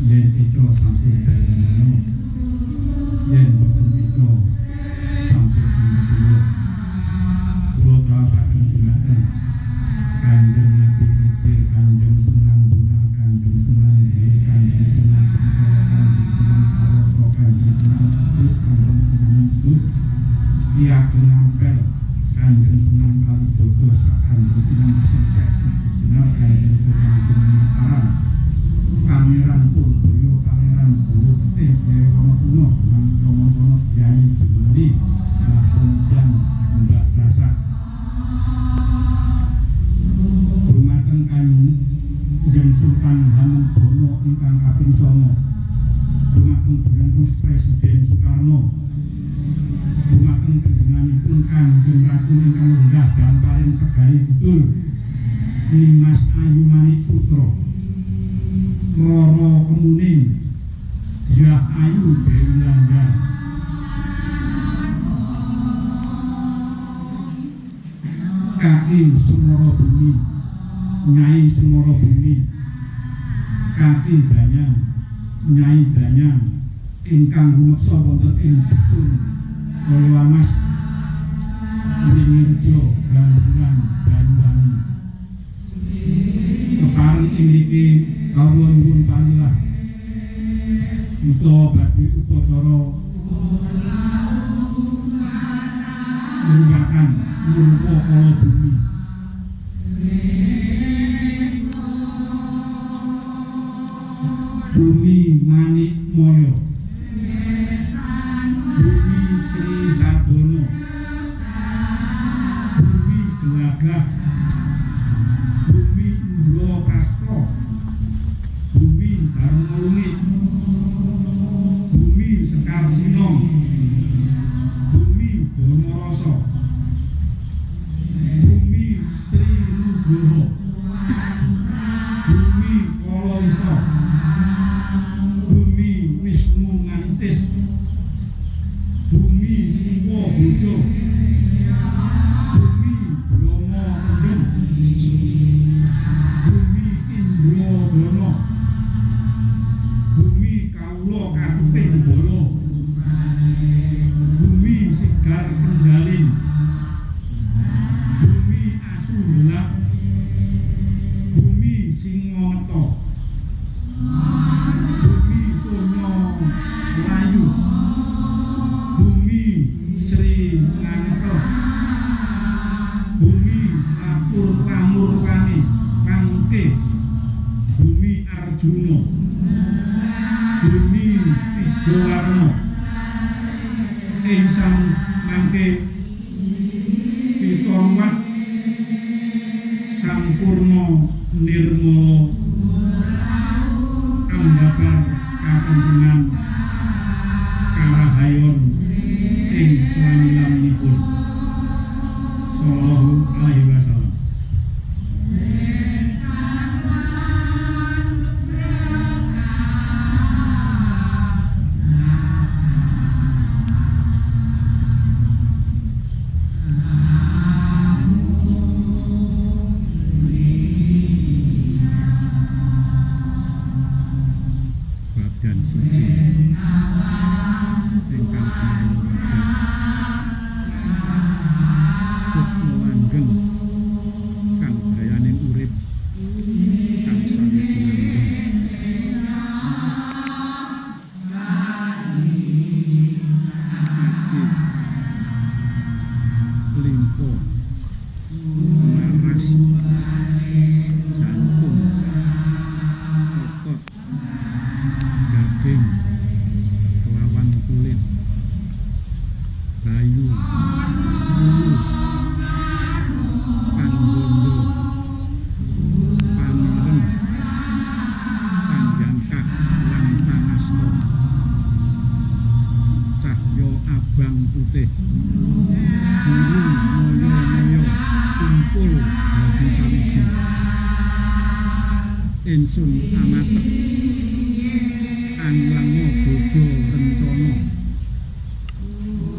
yen ico sampun dalem yen boten ico sampun misuwur kula traosaken dhumateng Kanjeng Nabi Khidir, Kanjeng Sunan Bonang, Kanjeng Sunan Dewi, Kanjeng Sunan Kentoro, Kanjeng Sunan Paroto, Kanjeng Sunan Kudus, Kanjeng Sunan Mudud, Ki Ageng Ampel, Kanjeng Sunan Kalijogo, Kanjeng Sunan Sesek, Jenar Kanjeng Sunan Gunung Mataram, Pangeran Purboyo, Pangeran Bulu Ketih, Kyai Wonokuno, Mangkono Kyai Jumali, Mbah Ponjan, Mbak Dasak. Kanjeng Sultan Hamengkubuwono ingkang kaping 9, dumateng Bendahara Presiden Soekarno, dumateng panjenenganipun Kanjeng Ratu ingkang lenggah damparing Segari Kidul, Nimas Ayu Manik Sutro, Roro Kemuning, Dyah Ayu Dewi Langgar, Kaki Semoro Bumi, Nyai Semoro Bumi, Kaki Danyang, Nyai Danyang, ingkang rumeksa wonten ing dusun Kaliwamas, Wringirjo, Gamburan, Banyuwangi. Kepareng iniki kawula nyuwun pamilah utawa badhe upacara merupakan rupa kala bumi. Bumi Manik Moyo, Bumi Sri Sadono, Bumi Gelagah, Bumi Indro Prasto, Bumi Darmalungit, Bumi Sekar Sinong, Bumi Donoroso, Bumi Sri Nugroho, Bumi Kolongso, Bumi Wisnu Ngantis, Bumi Siwo Bojo, Bumi Bromo Rendem, Bumi Indro Dono, Bumi Kawula Kaputing Bolo, Bumi Sigar Kendalin, Bumi Asu Helak, Bumi Singometo, Bumi Sonyo Melayu, Bumi Sri Nganker, Bumi Lapur Kamurwani Pangke, Bumi Arjuno, Bumi Tijowarno, Insang Mangke Pitongwat, Sampurno Nirmolo, Ambabar Kapentingan Karahayon ing slamilanipun. Sallallahu alaihi wasallam. Badan suci ingkang sukma langgeng kang dayaning urip kang sawijining limpo laras jantung otot daging kelawan kulit bayu bulu pandondo pamireng panjangkah lan pangasto cahya abang putih guru moyo-moyo kumpul dadi sawiji ingsun amatek anglango bodo rencana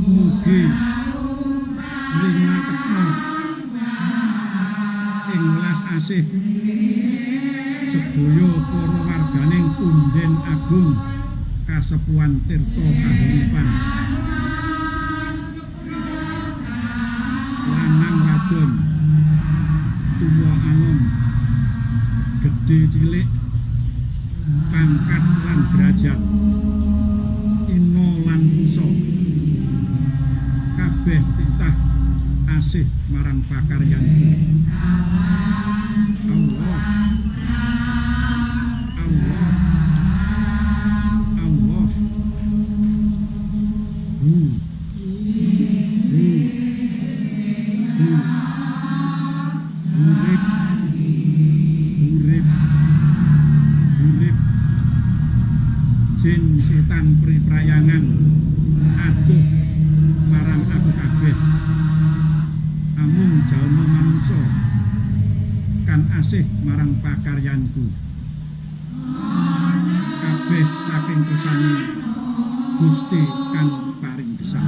mugi ringatekno ing welas asih sedaya para warganing Sinden Agung Kasepuhan Tirto Kahuripan lanang wadon tuwa anom gedhe cilik pangkat lan derajat ino lan uso kabeh titah asih marang pakaryanku Allah Allah Allah urip jin setan priprayangan aduh marang aku kabeh amung jalma manungsa kan asih marang pakaryanku kabeh saking kersane Gusti kang paring gesang.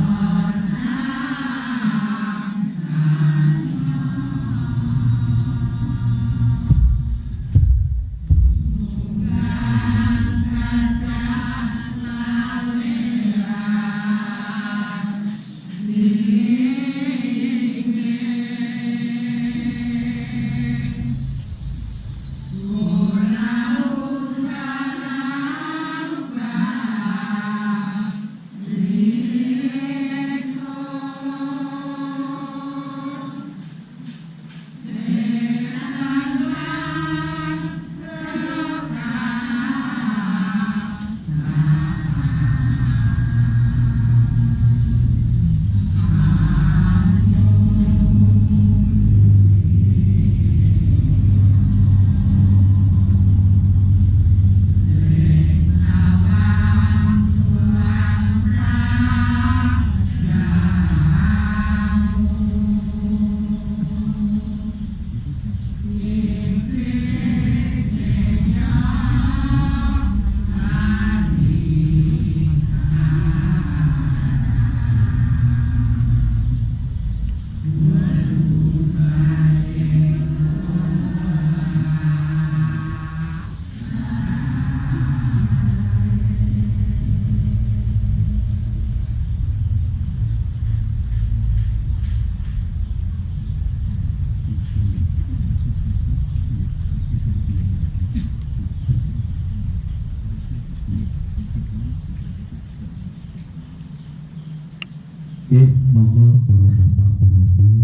Oke, monggo Bapak Bapak Ibu,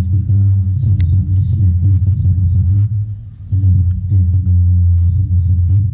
kita sama-sama siapkan bersama-sama menyembah masing-masing.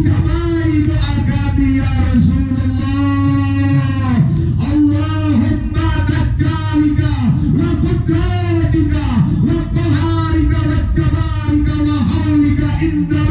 Ijabari doa kami ya Rasulullah. Allahumma bakalika wa qadika wa qaharika wa tabarika wa haulika inda